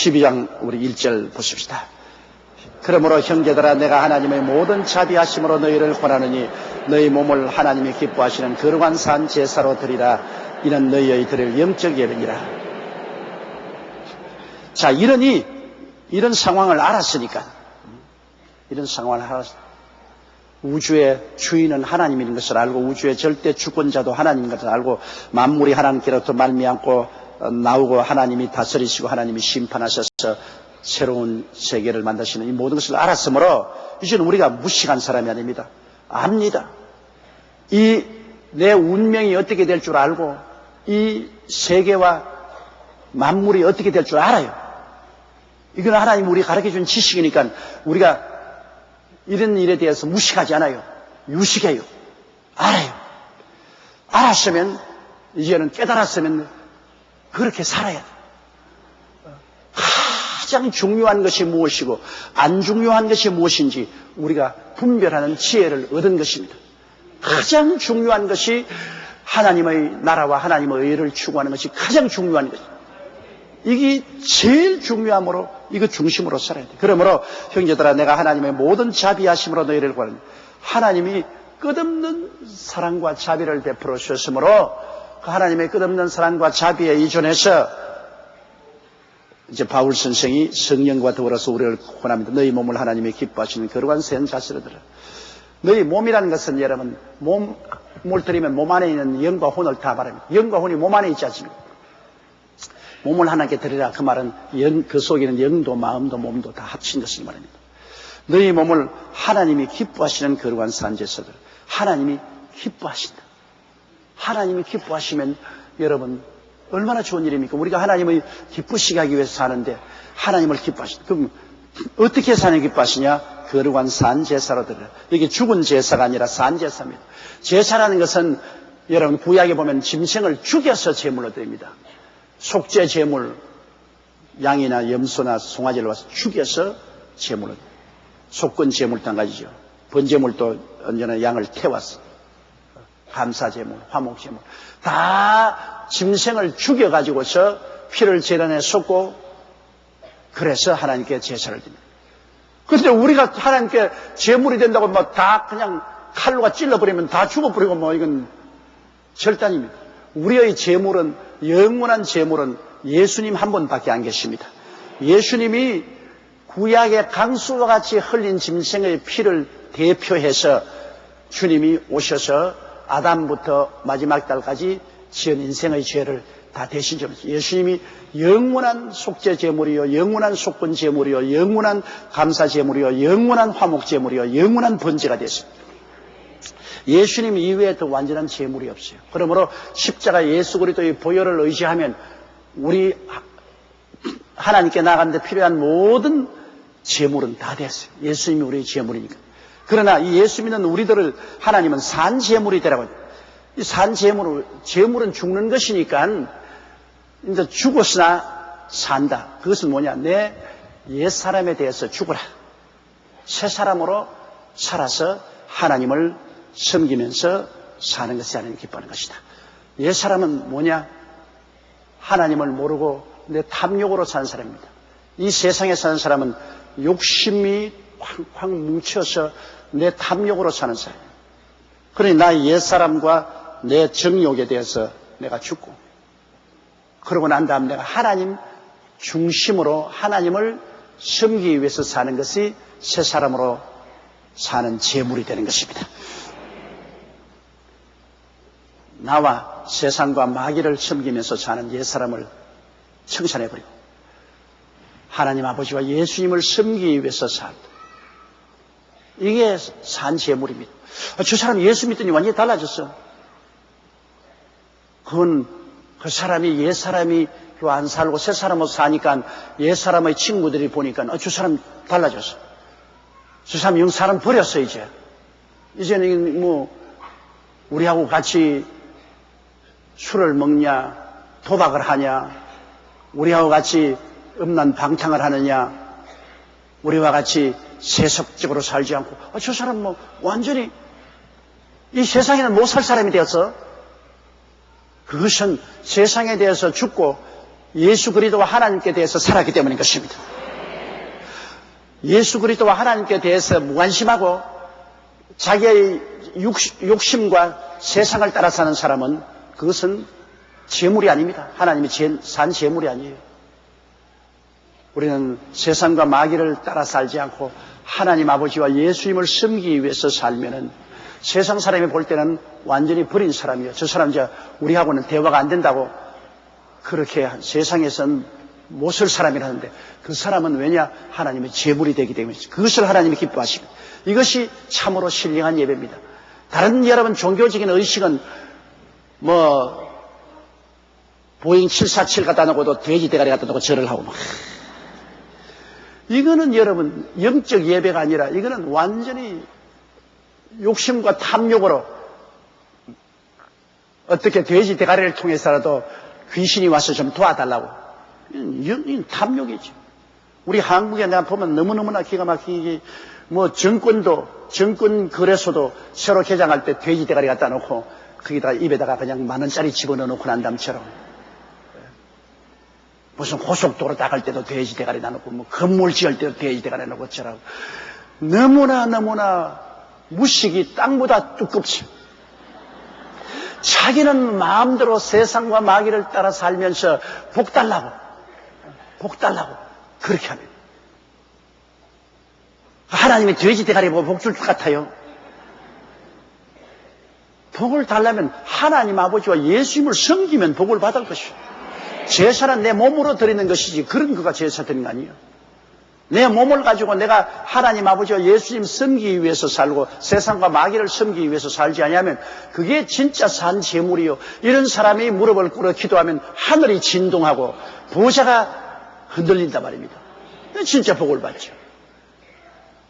12장 우리 1절 보십시다. 그러므로 형제들아 내가 하나님의 모든 자비하심으로 너희를 권하느니 너희 몸을 하나님이 기뻐하시는 거룩한 산 제사로 드리라. 이는 너희의 드릴 영적 예배니라. 자, 이런 상황을 알았으니까, 우주의 주인은 하나님인 것을 알고 우주의 절대 주권자도 하나님인 것을 알고 만물이 하나님께로부터 말미암고 나오고 하나님이 다스리시고 하나님이 심판하셔서 새로운 세계를 만드시는 이 모든 것을 알았으므로 이제는 우리가 무식한 사람이 아닙니다. 압니다. 이 내 운명이 어떻게 될 줄 알고 이 세계와 만물이 어떻게 될 줄 알아요. 이건 하나님이 우리가 가르쳐준 지식이니까 우리가 이런 일에 대해서 무식하지 않아요. 유식해요. 알아요. 알았으면 이제는 깨달았으면 그렇게 살아야 돼. 가장 중요한 것이 무엇이고 안 중요한 것이 무엇인지 우리가 분별하는 지혜를 얻은 것입니다. 가장 중요한 것이 하나님의 나라와 하나님의 의를 추구하는 것이 가장 중요한 것입니다. 이게 제일 중요하므로 이거 중심으로 살아야 돼. 그러므로 형제들아 내가 하나님의 모든 자비하심으로 너희를 구하는 하나님이 끝없는 사랑과 자비를 베풀어 주셨으므로 그 하나님의 끝없는 사랑과 자비에 의존해서 이제 바울 선생이 성령과 더불어서 우리를 권합니다. 너희 몸을 하나님이 기뻐하시는 거룩한 새 자세로 들어. 너희 몸이라는 것은 여러분 몸을 들이면 몸 안에 있는 영과 혼을 다 말합니다. 영과 혼이 몸 안에 있지 않습니까? 몸을 하나님께 드리라. 그 말은 그 속에는 영도 마음도 몸도 다 합친 것을 말합니다. 너희 몸을 하나님이 기뻐하시는 거룩한 산제사들. 하나님이 기뻐하신다. 하나님이 기뻐하시면 여러분 얼마나 좋은 일입니까? 우리가 하나님을 기쁘시게 하기 위해서 사는데 하나님을 기뻐하신다. 그럼 어떻게 사는 기뻐하시냐? 거룩한 산제사로 들으라. 이게 죽은 제사가 아니라 산제사입니다. 제사라는 것은 여러분 구약에 보면 짐승을 죽여서 제물로 드립니다. 속죄 제물, 양이나 염소나 송아지를 와서 죽여서 제물로 드립니다. 속건 제물도 한 가지죠. 번제물도 언제나 양을 태워서 감사 제물, 화목 제물 다 짐승을 죽여가지고서 피를 제단에 쏟고 그래서 하나님께 제사를 드립니다. 그런데 우리가 하나님께 제물이 된다고 뭐 다 그냥 칼로가 찔러버리면 다 죽어버리고 뭐 이건 절단입니다. 우리의 제물은 영원한 제물은 예수님 한 분밖에 안 계십니다. 예수님이 구약의 강수와 같이 흘린 짐승의 피를 대표해서 주님이 오셔서 아담부터 마지막 달까지 지은 인생의 죄를 다 대신 져버렸어요. 예수님이 영원한 속죄 제물이요, 영원한 속건 제물이요, 영원한 감사 제물이요, 영원한 화목 제물이요, 영원한 번제가 됐습니다. 예수님 이외에 더 완전한 제물이 없어요. 그러므로 십자가 예수 그리스도의 보혈을 의지하면 우리 하나님께 나가는데 필요한 모든 제물은 다 됐어요. 예수님이 우리의 제물이니까. 그러나 이 예수 믿는 우리들을 하나님은 산 제물이 되라고 해요. 이 산 제물은 죽는 것이니까 이제 죽었으나 산다. 그것은 뭐냐? 내 옛사람에 대해서 죽어라. 새 사람으로 살아서 하나님을 섬기면서 사는 것이 하나님 기뻐하는 것이다. 옛사람은 뭐냐? 하나님을 모르고 내 탐욕으로 사는 사람입니다. 이 세상에 사는 사람은 욕심이 쾅쾅 뭉쳐서 내 탐욕으로 사는 사람이에요. 그러니 나의 옛사람과 내 정욕에 대해서 내가 죽고 그러고 난 다음 내가 하나님 중심으로 하나님을 섬기기 위해서 사는 것이 새 사람으로 사는 제물이 되는 것입니다. 나와 세상과 마귀를 섬기면서 사는 옛사람을 청산해버리고 하나님 아버지와 예수님을 섬기기 위해서 산다. 이게 산 제물입니다. 저 사람 예수 믿더니 완전히 달라졌어. 그건 그 사람이 옛사람이로 안 살고 새 사람으로 사니까 옛사람의 친구들이 보니까 저 사람 달라졌어. 저 사람 영 사람 버렸어 이제. 이제는 뭐 우리하고 같이 술을 먹냐 도박을 하냐 우리하고 같이 음란 방탕을 하느냐 우리와 같이 세속적으로 살지 않고 저 사람 뭐 완전히 이 세상에는 못 살 사람이 되었어. 그것은 세상에 대해서 죽고 예수 그리스도와 하나님께 대해서 살았기 때문인 것입니다. 예수 그리스도와 하나님께 대해서 무관심하고 자기의 욕심과 세상을 따라 사는 사람은 그것은 재물이 아닙니다. 하나님이 산 재물이 아니에요. 우리는 세상과 마귀를 따라 살지 않고 하나님 아버지와 예수님을 섬기기 위해서 살면은 세상 사람이 볼 때는 완전히 버린 사람이에요. 저 사람 이제 우리하고는 대화가 안 된다고 그렇게 세상에선 못 쓸 사람이라는데 그 사람은 왜냐? 하나님의 재물이 되기 때문에 그것을 하나님이 기뻐하십니다. 이것이 참으로 신령한 예배입니다. 다른 여러분 종교적인 의식은 보잉 747 갖다 놓고도 돼지 대가리 갖다 놓고 절을 하고 이거는 여러분 영적 예배가 아니라 이거는 완전히 욕심과 탐욕으로 어떻게 돼지 대가리를 통해서라도 귀신이 와서 좀 도와달라고. 이건 탐욕이지. 우리 한국에 내가 보면 너무너무나 기가 막히게 정권 거래소도 새로 개장할 때 돼지 대가리 갖다 놓고 거기다 입에다가 그냥 10,000원짜리 집어넣어 놓고 난 다음처럼 무슨 고속도로 나갈 때도 돼지 대가리 놔놓고 건물 지을 때도 돼지 대가리 놔놓고 어쩌라고. 너무나 무식이 땅보다 두껍지. 자기는 마음대로 세상과 마귀를 따라 살면서 복 달라고 그렇게 하면 하나님이 돼지 대가리 보고 복 줄 것 같아요. 복을 달라면 하나님 아버지와 예수님을 섬기면 복을 받을 것이요. 제사는 내 몸으로 드리는 것이지 그런 거가 제사 드리는 거 아니에요. 내 몸을 가지고 내가 하나님 아버지와 예수님 섬기기 위해서 살고 세상과 마귀를 섬기기 위해서 살지 아니하면 그게 진짜 산 재물이요. 이런 사람이 무릎을 꿇어 기도하면 하늘이 진동하고 부자가 흔들린단 말입니다. 진짜 복을 받죠.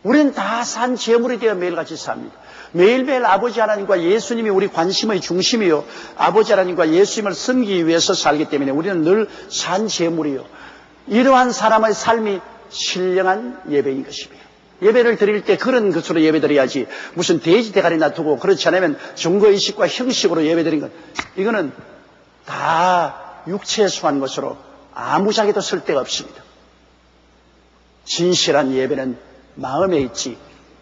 우리는 다 산 재물이 되어 매일같이 삽니다. 매일매일 아버지 하나님과 예수님이 우리 관심의 중심이요. 아버지 하나님과 예수님을 섬기기 위해서 살기 때문에 우리는 늘 산 재물이요. 이러한 사람의 삶이 신령한 예배인 것입니다. 예배를 드릴 때 그런 것으로 예배 드려야지 무슨 돼지 대가리나 두고 그렇지 않으면 증거의식과 형식으로 예배 드린 것 이거는 다 육체에 속한 것으로 아무짝에도 쓸데가 없습니다. 진실한 예배는 마음에 있지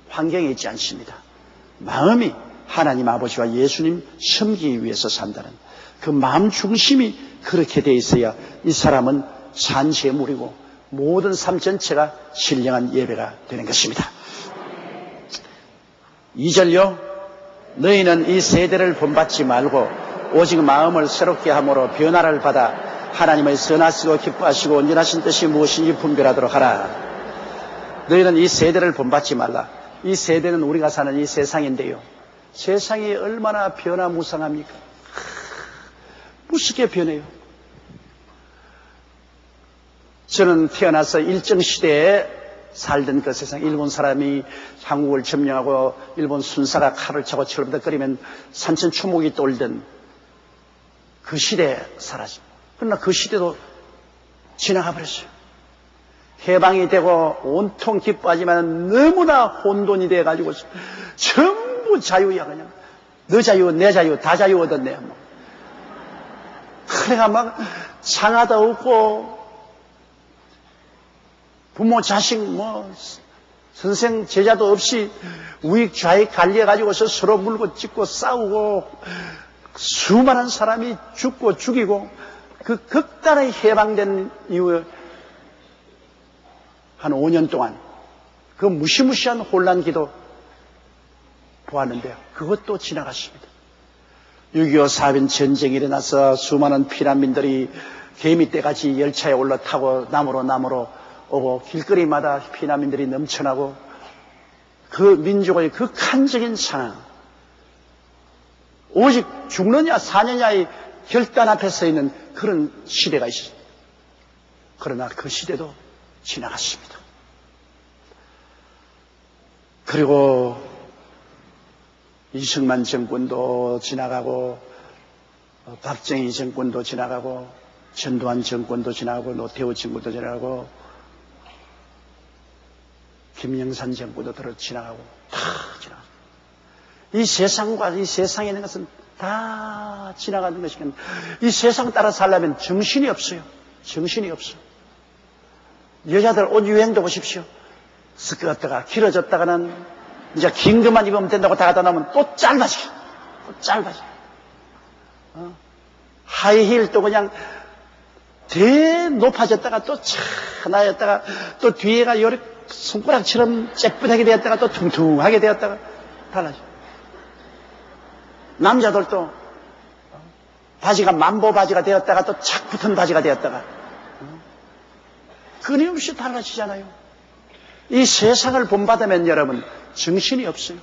환경에 있지 않습니다. 마음이 하나님 아버지와 예수님 섬기기 위해서 산다는 그 마음 중심이 그렇게 돼 있어야 이 사람은 산 재물이고 모든 삶 전체가 신령한 예배가 되는 것입니다. 2절요. 너희는 이 세대를 본받지 말고 오직 마음을 새롭게 함으로 변화를 받아 하나님의 선하시고 기뻐하시고 온전하신 뜻이 무엇인지 분별하도록 하라. 너희는 이 세대를 본받지 말라. 이 세대는 우리가 사는 이 세상인데요. 세상이 얼마나 변화무쌍합니까? 무섭게 변해요. 저는 태어나서 일정시대에 살던 그 세상, 일본 사람이 한국을 점령하고 일본 순사가 칼을 차고 철부덕거리면 산천초목이 떨던 그 시대에 살았습니다. 그러나 그 시대도 지나가 버렸어요. 해방이 되고 온통 기뻐하지만 너무나 혼돈이 돼가지고 전부 자유야. 그냥 너 자유 내 자유 다 자유 얻었네. 그래가 막 장하다 없고 부모 자식 선생 제자도 없이 우익 좌익 갈려가지고서 서로 물고 찢고 싸우고 수많은 사람이 죽고 죽이고 그 극단의 해방된 이후에 한 5년 동안 그 무시무시한 혼란기도 보았는데요. 그것도 지나갔습니다. 6.25 사변 전쟁이 일어나서 수많은 피난민들이 개미떼같이 열차에 올라타고 남으로 오고 길거리마다 피난민들이 넘쳐나고 그 민족의 극한적인 상황 오직 죽느냐 사느냐의 결단 앞에 서 있는 그런 시대가 있었습니다. 그러나 그 시대도 지나갔습니다. 그리고 이승만 정권도 지나가고 박정희 정권도 지나가고 전두환 정권도 지나가고 노태우 정권도 지나가고 김영삼 정권도 지나가고 다 지나가고 이 세상과 이 세상에 있는 것은 다 지나가는 것이니까 이 세상 따라 살려면 정신이 없어요. 정신이 없어. 여자들 옷 유행도 보십시오. 스커트가 길어졌다가는 이제 긴 것만 입으면 된다고 다 하다 나면 또 짧아져. 또 짧아져. 하이힐 또 그냥 대 높아졌다가 또 차나였다가 또 뒤에가 요렇게 손가락처럼 쬐끗하게 되었다가 또 퉁퉁하게 되었다가 달라져. 남자들도 바지가 만보 바지가 되었다가 또 착 붙은 바지가 되었다가 끊임없이 달라지잖아요. 이 세상을 본받으면 여러분 정신이 없어요.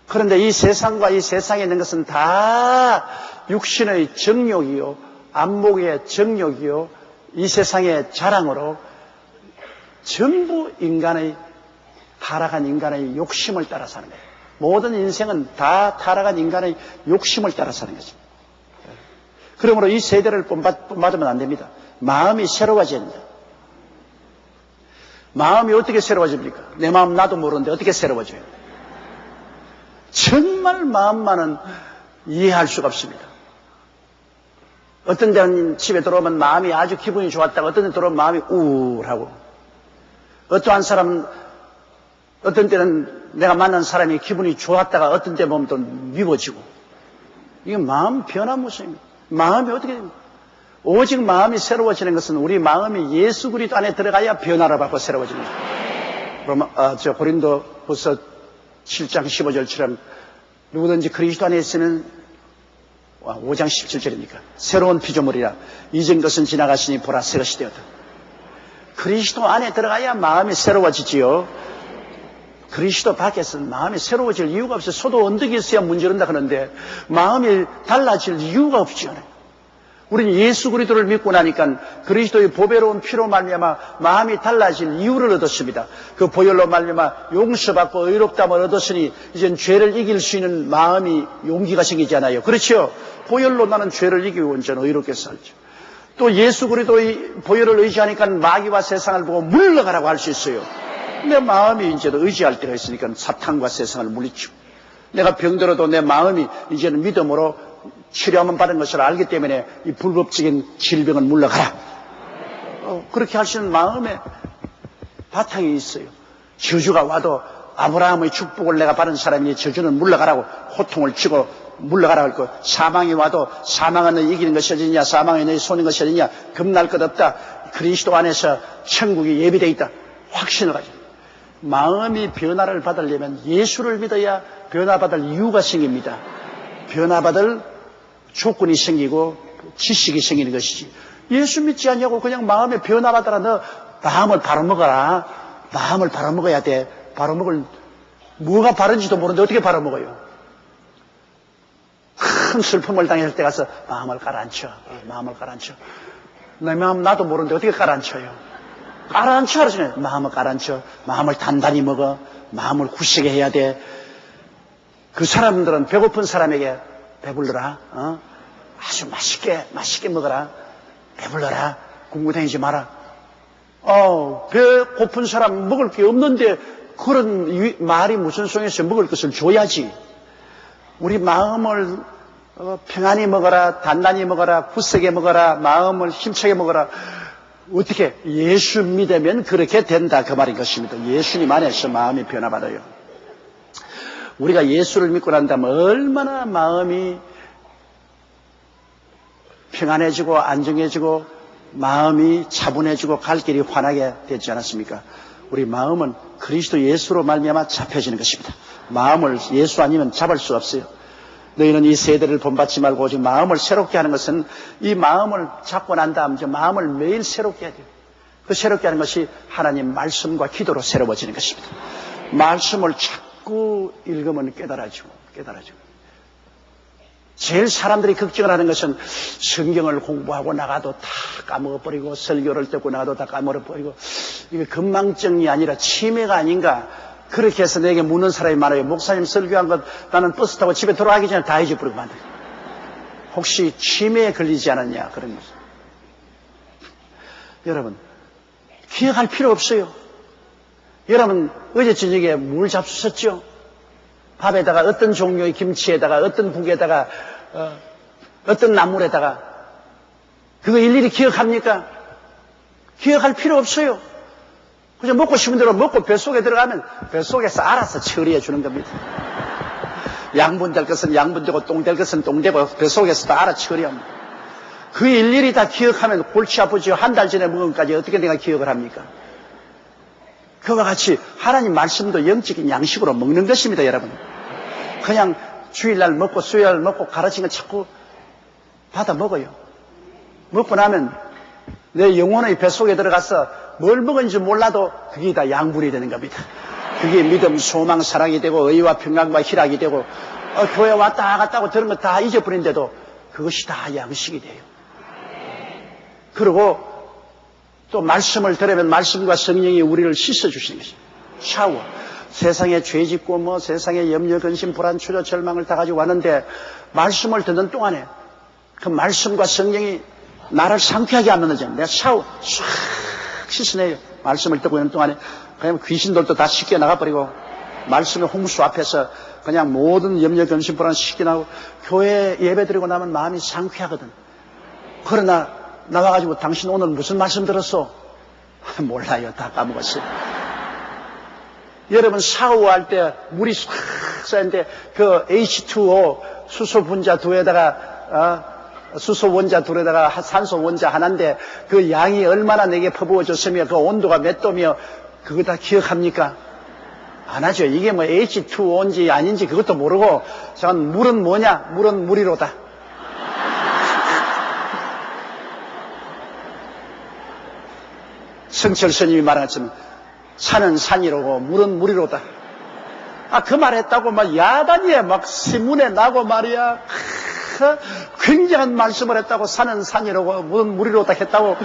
그런데 이 세상과 이 세상에 있는 것은 다 육신의 정욕이요, 안목의 정욕이요, 이 세상의 자랑으로 전부 타락한 인간의 욕심을 따라 사는 거예요. 모든 인생은 다 타락한 인간의 욕심을 따라 사는 거죠. 그러므로 이 세대를 본받으면 안 됩니다. 마음이 새로워져야 됩니다. 마음이 어떻게 새로워집니까? 내 마음 나도 모르는데 어떻게 새로워져요? 정말 마음만은 이해할 수가 없습니다. 어떤 데는 집에 들어오면 마음이 아주 기분이 좋았다가 어떤 데 들어오면 마음이 우울하고 어떠한 사람은 어떤 때는 내가 만난 사람이 기분이 좋았다가 어떤 때 보면 또 미워지고 이게 마음 변화 모습입니다. 마음이 어떻게 됩니까? 오직 마음이 새로워지는 것은 우리 마음이 예수 그리스도 안에 들어가야 변화를 받고 새로워지는 거죠. 고린도후서 7장 15절처럼 누구든지 그리스도 안에 있으면 5장 17절입니까? 새로운 피조물이라 이전 것은 지나갔으니 보라 새 것이 되었다. 그리스도 안에 들어가야 마음이 새로워지지요. 그리스도 밖에서는 마음이 새로워질 이유가 없어요. 소도 언덕이 있어야 문제른다 하는데 마음이 달라질 이유가 없지요. 우리는 예수 그리스도를 믿고 나니까 그리스도의 보배로운 피로 말미암아 마음이 달라질 이유를 얻었습니다. 그 보혈로 말미암아 용서받고 의롭다함을 얻었으니 이젠 죄를 이길 수 있는 마음이 용기가 생기잖아요. 그렇죠? 보혈로 나는 죄를 이기고 온전 의롭게 살죠. 또 예수 그리스도의 보혈을 의지하니까 마귀와 세상을 보고 물러가라고 할 수 있어요. 내 마음이 이제도 의지할 때가 있으니까 사탄과 세상을 물리치고 내가 병들어도 내 마음이 이제는 믿음으로 치료하면 받은 것을 알기 때문에 이 불법적인 질병은 물러가라. 그렇게 할 수 있는 마음의 바탕이 있어요. 저주가 와도 아브라함의 축복을 내가 받은 사람이니 저주는 물러가라고 호통을 치고 물러가라고 할 것. 사망이 와도 사망은 너희 이기는 것이 어디냐, 사망이 너희 손인 것이 어디냐, 겁날 것 없다. 그리스도 안에서 천국이 예비되어 있다. 확신을 가지고. 마음이 변화를 받으려면 예수를 믿어야 변화받을 이유가 생깁니다. 변화받을 조건이 생기고 지식이 생기는 것이지. 예수 믿지 않냐고 그냥 마음에 변화받아라. 너 마음을 바로 먹어라. 마음을 바로 먹어야 돼. 바로 먹을 뭐가 바른지도 모르는데 어떻게 바로 먹어요? 큰 슬픔을 당했을 때 가서 마음을 가라앉혀. 마음을 가라앉혀. 내 마음 나도 모르는데 어떻게 가라앉혀요? 가라앉혀 하잖아요. 마음을 가라앉혀. 마음을 단단히 먹어. 마음을 굳세게 해야 돼. 그 사람들은 배고픈 사람에게 배불러라. 아주 맛있게 먹어라. 배불러라. 굶고 다니지 마라. 배고픈 사람 먹을 게 없는데 그런 말이 무슨 소용이었어요? 먹을 것을 줘야지. 우리 마음을 평안히 먹어라. 단단히 먹어라. 굳세게 먹어라. 마음을 힘차게 먹어라. 어떻게? 예수 믿으면 그렇게 된다. 그 말인 것입니다. 예수님 안에서 마음이 변화받아요. 우리가 예수를 믿고 난다면 얼마나 마음이 평안해지고 안정해지고 마음이 차분해지고 갈 길이 환하게 되지 않았습니까? 우리 마음은 그리스도 예수로 말미암아 잡혀지는 것입니다. 마음을 예수 아니면 잡을 수 없어요. 너희는 이 세대를 본받지 말고 오직 마음을 새롭게 하는 것은 이 마음을 잡고 난 다음 이제 마음을 매일 새롭게 해야 돼요. 그 새롭게 하는 것이 하나님 말씀과 기도로 새로워지는 것입니다. 말씀을 자꾸 읽으면 깨달아지고. 제일 사람들이 걱정을 하는 것은 성경을 공부하고 나가도 다 까먹어버리고 설교를 듣고 나가도 다 까먹어버리고 이게 건망증이 아니라 치매가 아닌가. 그렇게 해서 내게 묻는 사람이 많아요. 목사님 설교한 것 나는 버스 타고 집에 돌아가기 전에 다 잊어버리고 만다. 혹시 치매에 걸리지 않았냐 그런 거죠. 여러분 기억할 필요 없어요. 여러분 어제 저녁에 물 잡수셨죠? 밥에다가 어떤 종류의 김치에다가 어떤 국에다가 어떤 나물에다가 그거 일일이 기억합니까? 기억할 필요 없어요. 그냥 먹고 싶은 대로 먹고 뱃속에 들어가면 뱃속에서 알아서 처리해 주는 겁니다. 양분 될 것은 양분되고 똥 될 것은 똥되고 뱃속에서 다 알아 처리합니다. 그 일일이 다 기억하면 골치 아프죠. 한 달 전에 먹은 것까지 어떻게 내가 기억을 합니까? 그와 같이 하나님 말씀도 영적인 양식으로 먹는 것입니다, 여러분. 그냥 주일날 먹고 수요일 먹고 가르친 거 자꾸 받아 먹어요. 먹고 나면 내 영혼의 뱃속에 들어가서 뭘 먹은지 몰라도 그게 다 양분이 되는 겁니다. 그게 믿음, 소망, 사랑이 되고 의와 평강과 희락이 되고 교회 왔다 갔다 하고 들은 거 다 잊어버린데도 그것이 다 양식이 돼요. 그리고 또 말씀을 들으면 말씀과 성령이 우리를 씻어주시는 것입니다. 샤워. 세상에 죄 짓고 뭐 세상에 염려, 근심, 불안, 초조, 절망을 다 가지고 왔는데 말씀을 듣는 동안에 그 말씀과 성령이 나를 상쾌하게 하는 거죠. 내가 샤워 싹 씻어내요. 말씀을 듣고 있는 동안에 그냥 귀신들도 다 씻겨 나가버리고 말씀의 홍수 앞에서 그냥 모든 염려, 근심, 불안 씻겨 나가고 교회 예배 드리고 나면 마음이 상쾌하거든. 그러나 나와가지고 당신 오늘 무슨 말씀 들었어? 몰라요. 다 까먹었어요. 여러분 샤워할 때 물이 싹 쌓이는데 그 H2O 수소 분자 둘에다가 수소 원자 둘에다가 산소 원자 하나인데 그 양이 얼마나 내게 퍼부어졌으며 그 온도가 몇 도며 그거 다 기억합니까? 안 하죠. 이게 뭐 H2O인지 아닌지 그것도 모르고 저는 물은 뭐냐? 물은 물이로다. 성철 스님이 말한 것처럼 산은 산이로고 물은 물이로다. 그 말 했다고 막 야단이에 막 신문에 나고 말이야. 굉장한 말씀을 했다고 산은 산이로고 물은 물이로다 했다고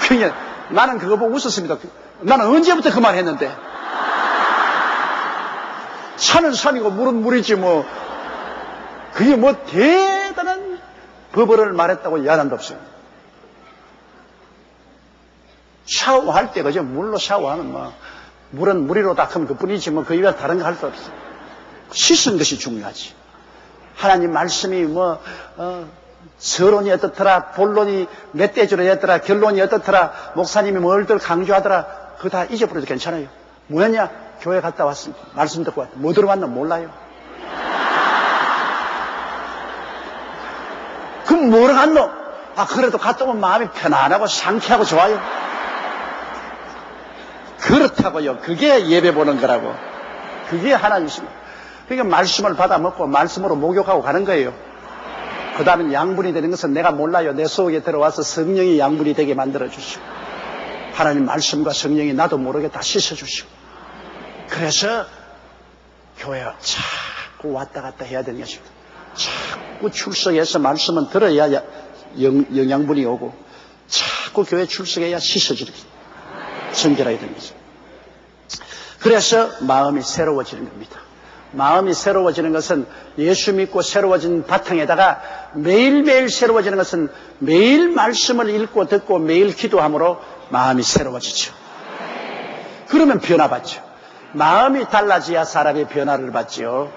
굉장히 나는 그거 보고 웃었습니다. 나는 언제부터 그 말 했는데. 산은 산이고 물은 물이지 뭐. 그게 뭐 대단한 법어를 말했다고 야단도 없어요. 샤워할 때 그저 물로 샤워하면 뭐 물은 물이로다 하면 그뿐이지 뭐 그 이외에 다른 거 할 수 없어. 씻은 것이 중요하지. 하나님 말씀이 뭐 서론이 어떻더라, 본론이 멧돼지로였더라, 결론이 어떻더라, 목사님이 뭘들 강조하더라, 그거 다 잊어버려도 괜찮아요. 뭐였냐? 교회 갔다 왔습니다. 말씀 듣고 왔다. 뭐 들어왔나 몰라요. 그럼 뭐를 갔노? 그래도 갔다 오면 마음이 편안하고 상쾌하고 좋아요. 그렇다고요. 그게 예배 보는 거라고. 그게 하나님이십니다. 그러니까 말씀을 받아 먹고 말씀으로 목욕하고 가는 거예요. 그 다음에 양분이 되는 것은 내가 몰라요. 내 속에 들어와서 성령이 양분이 되게 만들어 주시고 하나님 말씀과 성령이 나도 모르게 다 씻어 주시고 그래서 교회에 자꾸 왔다 갔다 해야 되는 것입니다. 자꾸 출석해서 말씀은 들어야 영양분이 오고 자꾸 교회 출석해야 씻어지는 것입니다. 성결하게 되는 거죠. 그래서 마음이 새로워지는 겁니다. 마음이 새로워지는 것은 예수 믿고 새로워진 바탕에다가 매일매일 새로워지는 것은 매일 말씀을 읽고 듣고 매일 기도함으로 마음이 새로워지죠. 그러면 변화받죠. 마음이 달라져야 사람이 변화를 받죠.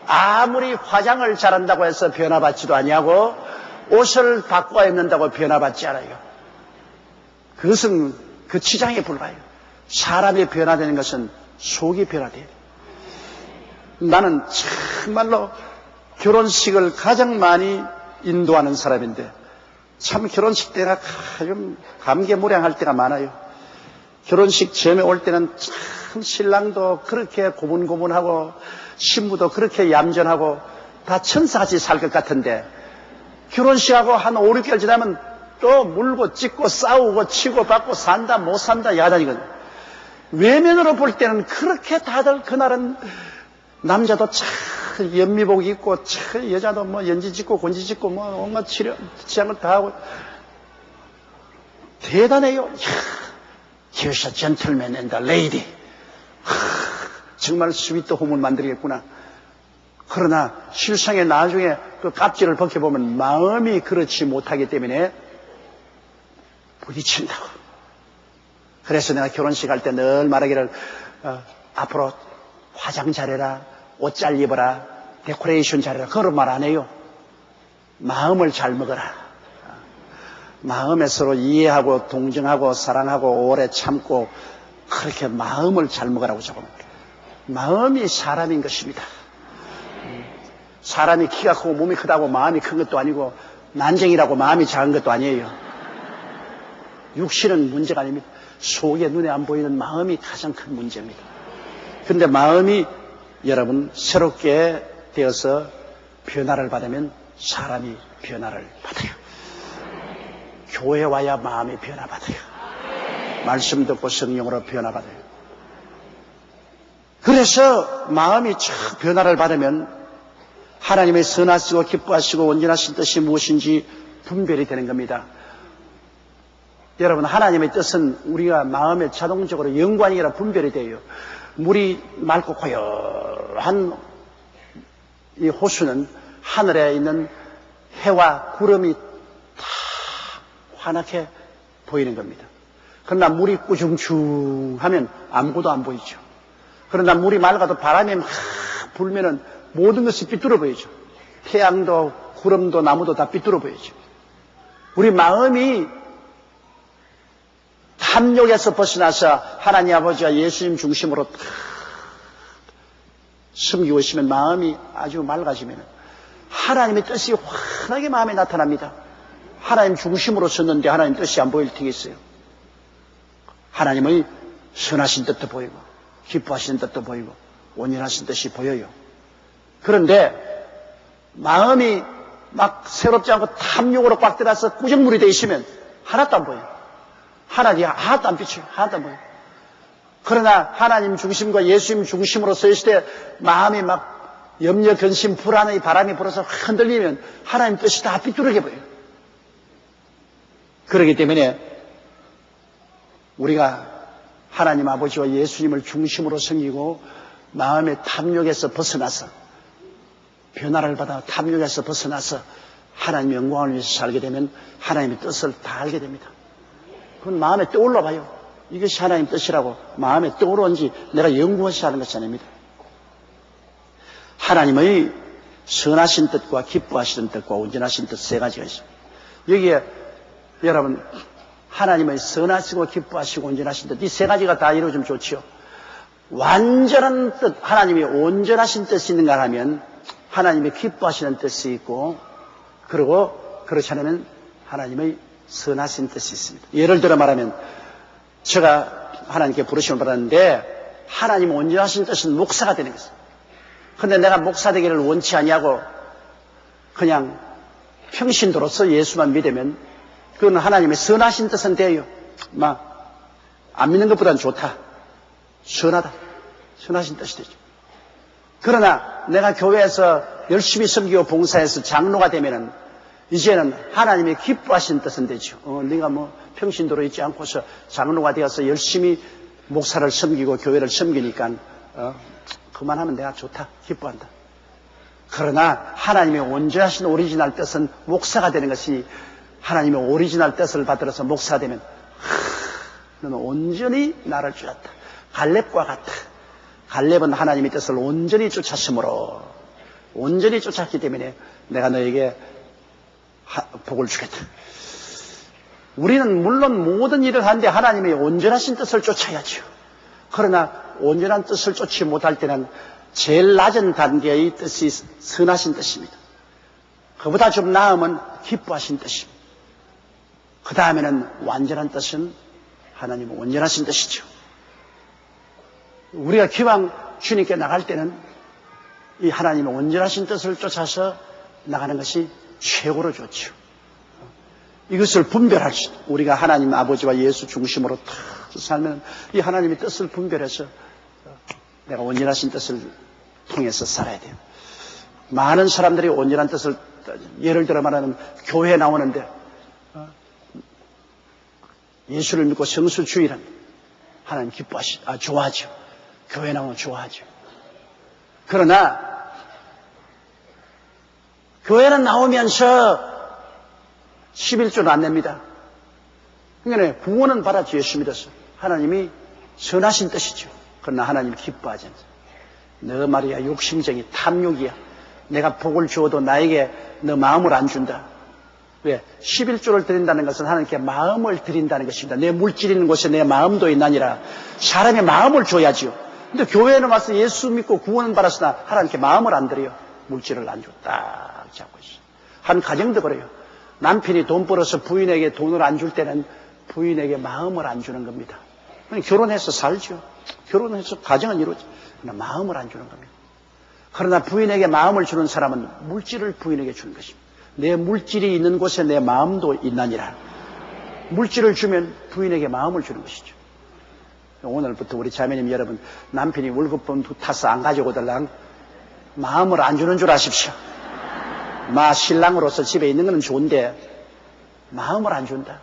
아무리 화장을 잘한다고 해서 변화받지도 아니하고 옷을 바꿔 입는다고 변화받지 않아요. 그것은 그 치장에 불과해요. 사람이 변화되는 것은 속이 변화돼요. 나는 정말로 결혼식을 가장 많이 인도하는 사람인데 참 결혼식 때가 좀 감개무량할 때가 많아요. 결혼식 전에 올 때는 참 신랑도 그렇게 고분고분하고 신부도 그렇게 얌전하고 다 천사같이 살 것 같은데 결혼식하고 한 5, 6개월 지나면 또 물고 찢고 싸우고 치고 받고 산다 못 산다 야단이거든요. 외면으로 볼 때는 그렇게 다들 그날은 남자도 참 연미복 입고 참 여자도 뭐 연지 짓고 곤지 짓고 뭐 온갖 치장을 다 하고 대단해요. Here's a gentleman and a lady. 정말 스위트 홈을 만들겠구나. 그러나 실상에 나중에 그 깝지를 벗겨보면 마음이 그렇지 못하기 때문에 부딪힌다고. 그래서 내가 결혼식 할 때 늘 말하기를 앞으로 화장 잘해라, 옷 잘 입어라, 데코레이션 잘해라. 그런 말 안 해요. 마음을 잘 먹어라. 마음에 서로 이해하고 동정하고 사랑하고 오래 참고 그렇게 마음을 잘 먹으라고 적어놓은 거예요. 마음이 사람인 것입니다. 사람이 키가 크고 몸이 크다고 마음이 큰 것도 아니고 난쟁이라고 마음이 작은 것도 아니에요. 육신은 문제가 아닙니다. 속에 눈에 안 보이는 마음이 가장 큰 문제입니다. 그런데 마음이 여러분 새롭게 되어서 변화를 받으면 사람이 변화를 받아요. 교회 와야 마음이 변화받아요. 말씀 듣고 성령으로 변화받아요. 그래서 마음이 참 변화를 받으면 하나님의 선하시고 기뻐하시고 온전하신 뜻이 무엇인지 분별이 되는 겁니다. 여러분 하나님의 뜻은 우리가 마음에 자동적으로 연관이 아니라 분별이 돼요. 물이 맑고 고요한 이 호수는 하늘에 있는 해와 구름이 다 환하게 보이는 겁니다. 그러나 물이 꾸중충하면 아무것도 안 보이죠. 그러나 물이 맑아도 바람이 막 불면은 모든 것이 삐뚤어 보이죠. 태양도 구름도 나무도 다 삐뚤어 보이죠. 우리 마음이 탐욕에서 벗어나서 하나님 아버지와 예수님 중심으로 숨기고 있으면 마음이 아주 맑아지면 하나님의 뜻이 환하게 마음에 나타납니다. 하나님 중심으로 섰는데 하나님 뜻이 안 보일 때가 있어요. 하나님의 선하신 뜻도 보이고 기뻐하시는 뜻도 보이고 온전하신 뜻이 보여요. 그런데 마음이 막 새롭지 않고 탐욕으로 꽉 들어서 꾸정물이 되어 있으면 하나도 안 보여요. 하나님이 하나도 안 비쳐요. 하나도 안 보여요. 그러나 하나님 중심과 예수님 중심으로 서 있을 때 마음이 막 염려, 근심, 불안의 바람이 불어서 흔들리면 하나님 뜻이 다 삐뚤게 보여요. 그렇기 때문에 우리가 하나님 아버지와 예수님을 중심으로 섬기고 마음의 탐욕에서 벗어나서 변화를 받아 탐욕에서 벗어나서 하나님의 영광을 위해서 살게 되면 하나님의 뜻을 다 알게 됩니다. 그건 마음에 떠올라 봐요. 이것이 하나님 뜻이라고 마음에 떠오르는지 내가 연구해서 하는 것이 아닙니다. 하나님의 선하신 뜻과 기뻐하시는 뜻과 온전하신 뜻 세 가지가 있습니다. 여기에 여러분 하나님의 선하시고 기뻐하시고 온전하신 뜻 이 세 가지가 다 이루어지면 좋지요. 완전한 뜻, 하나님이 온전하신 뜻이 있는가 하면 하나님의 기뻐하시는 뜻이 있고 그리고 그렇지 않으면 하나님의 선하신 뜻이 있습니다. 예를 들어 말하면 제가 하나님께 부르심을 받았는데 하나님 온전하신 뜻은 목사가 되는 것입니다. 그런데 내가 목사 되기를 원치 아니하고 그냥 평신도로서 예수만 믿으면 그건 하나님의 선하신 뜻은 돼요. 안 믿는 것보다는 좋다. 선하다. 선하신 뜻이 되죠. 그러나 내가 교회에서 열심히 섬기고 봉사해서 장로가 되면은 이제는 하나님의 기뻐하신 뜻은 되죠. 네가 평신도로 있지 않고서 장로가 되어서 열심히 목사를 섬기고 교회를 섬기니까 그만하면 내가 좋다. 기뻐한다. 그러나 하나님의 온전하신 오리지널 뜻은 목사가 되는 것이 하나님의 오리지널 뜻을 받들어서 목사가 되면 너는 온전히 나를 쫓았다. 갈렙과 같다. 갈렙은 하나님의 뜻을 온전히 쫓았으므로 온전히 쫓았기 때문에 내가 너에게 복을 주겠다. 우리는 물론 모든 일을 하는데 하나님의 온전하신 뜻을 쫓아야죠. 그러나 온전한 뜻을 쫓지 못할 때는 제일 낮은 단계의 뜻이 선하신 뜻입니다. 그보다 좀 나으면 기뻐하신 뜻입니다. 그 다음에는 완전한 뜻은 하나님의 온전하신 뜻이죠. 우리가 기왕 주님께 나갈 때는 이 하나님의 온전하신 뜻을 쫓아서 나가는 것이 최고로 좋죠. 이것을 분별할 수 있다. 우리가 하나님 아버지와 예수 중심으로 탁 살면 이 하나님의 뜻을 분별해서 내가 온전하신 뜻을 통해서 살아야 돼요. 많은 사람들이 온전한 뜻을 예를 들어 말하면 교회에 나오는데 예수를 믿고 성수주의란 하나님 좋아하죠. 교회 나오면 좋아하죠. 그러나 교회는 나오면서 11조는 안 냅니다. 그러니까 구원은 받았죠. 예수 믿어서. 하나님이 선하신 뜻이죠. 그러나 하나님 기뻐하지 않습니다. 너 말이야 욕심쟁이 탐욕이야. 내가 복을 주어도 나에게 너 마음을 안 준다. 왜? 11조를 드린다는 것은 하나님께 마음을 드린다는 것입니다. 내 물질이 있는 곳에 내 마음도 있나니라. 사람의 마음을 줘야지요. 근데 교회에는 와서 예수 믿고 구원을 받았으나 하나님께 마음을 안 드려요. 물질을 안 주고 딱 잡고 있어요. 한 가정도 그래요. 남편이 돈 벌어서 부인에게 돈을 안 줄 때는 부인에게 마음을 안 주는 겁니다. 결혼해서 살죠. 결혼해서 가정은 이루어져. 그러나 마음을 안 주는 겁니다. 그러나 부인에게 마음을 주는 사람은 물질을 부인에게 주는 것입니다. 내 물질이 있는 곳에 내 마음도 있나니라. 물질을 주면 부인에게 마음을 주는 것이죠. 오늘부터 우리 자매님 여러분, 남편이 월급돈 타서 안 가지고 오달랑 마음을 안 주는 줄 아십시오. 신랑으로서 집에 있는 건 좋은데 마음을 안 준다.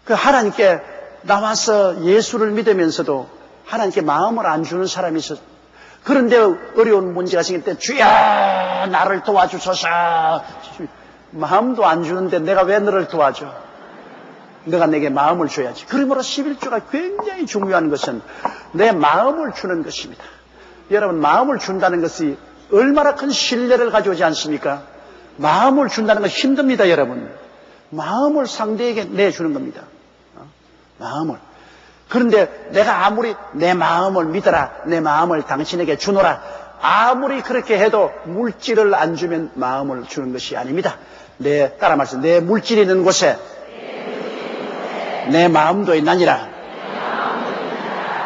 그 하나님께 나와서 예수를 믿으면서도 하나님께 마음을 안 주는 사람이 있어. 그런데 어려운 문제가 생길 때 주여 나를 도와주소서. 마음도 안 주는데 내가 왜 너를 도와줘? 너가 내게 마음을 줘야지. 그러므로 11조가 굉장히 중요한 것은 내 마음을 주는 것입니다. 여러분, 마음을 준다는 것이 얼마나 큰 신뢰를 가져오지 않습니까? 마음을 준다는 건 힘듭니다, 여러분. 마음을 상대에게 내주는 겁니다. 마음을. 그런데 내가 아무리 내 마음을 믿어라, 내 마음을 당신에게 주노라, 아무리 그렇게 해도 물질을 안 주면 마음을 주는 것이 아닙니다. 따라 말씀, 내 물질이 있는 곳에 내 마음도 있나니라.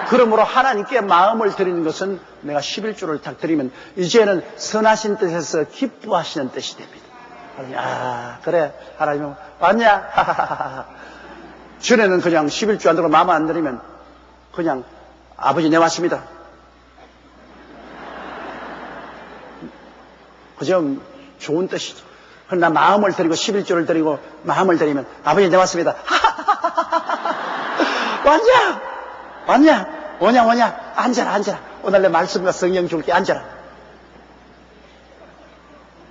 그러므로 하나님께 마음을 드리는 것은 내가 11조를 딱 드리면 이제는 선하신 뜻에서 기뻐하시는 뜻이 됩니다. 그래 하나님 왔냐? 전에는 그냥 11조 안 들고 마음 안 드리면 그냥 아버지 내 왔습니다. 그저 좋은 뜻이죠. 그러나 마음을 드리고 11조를 드리고 마음을 드리면 아버지 내 왔습니다. 왔냐? 오냐? 앉아라. 오늘 내 말씀과 성령 줄게. 앉아라.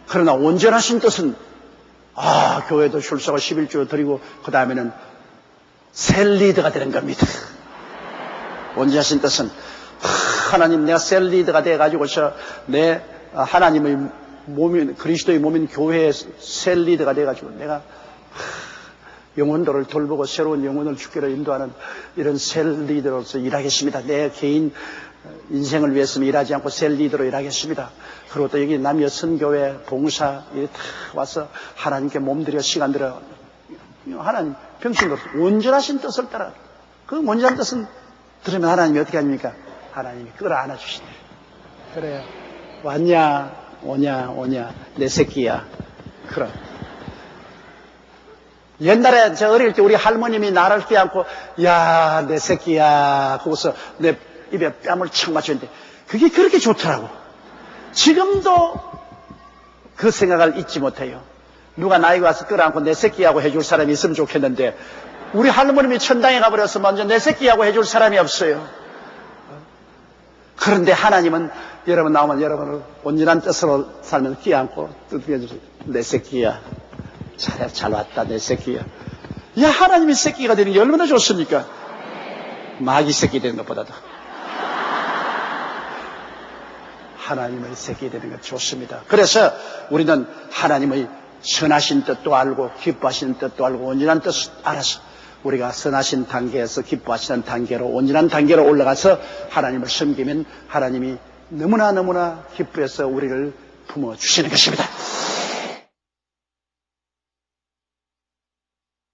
그러나 온전하신 뜻은 교회도 출석을 11조 드리고 그 다음에는 셀리더가 되는 겁니다. 온전하신 뜻은 하나님 내가 셀리더가 돼가지고서 내 하나님의 몸인 그리스도의 몸인 교회의 셀리더가 돼가지고 내가 영혼들을 돌보고 새로운 영혼을 주기로 인도하는 이런 셀리더로서 일하겠습니다. 내 개인 인생을 위해서는 일하지 않고 셀리더로 일하겠습니다. 그리고 또 여기 남여선교회 봉사 다 와서 하나님께 몸들여 시간 들여 하나님 평신도 온전하신 뜻을 따라 그 온전한 뜻은 들으면 하나님이 어떻게 합니까? 하나님이 끌어안아 주시네. 그래요. 왔냐? 오냐? 내 새끼야. 그럼. 옛날에 저 어릴 때 우리 할머님이 나를 껴안고 야, 내 새끼야. 그러고서 내 입에 뺨을 착 맞췄는데 그게 그렇게 좋더라고. 지금도 그 생각을 잊지 못해요. 누가 나에게 와서 끌어안고 내 새끼하고 해줄 사람이 있으면 좋겠는데 우리 할머님이 천당에 가버려서 먼저 내 새끼하고 해줄 사람이 없어요. 그런데 하나님은 여러분 나오면 여러분을 온전한 뜻으로 살면 끼안고 뜯겨주세요. 내 새끼야. 잘 왔다 내 새끼야. 야, 하나님이 새끼가 되는 게 얼마나 좋습니까? 마귀 새끼 되는 것보다도 하나님의 새끼 되는 것 좋습니다. 그래서 우리는 하나님의 선하신 뜻도 알고 기뻐하시는 뜻도 알고 온전한 뜻을 알아서 우리가 선하신 단계에서 기뻐하시는 단계로 온전한 단계로 올라가서 하나님을 섬기면 하나님이 너무나 기뻐해서 우리를 품어주시는 것입니다.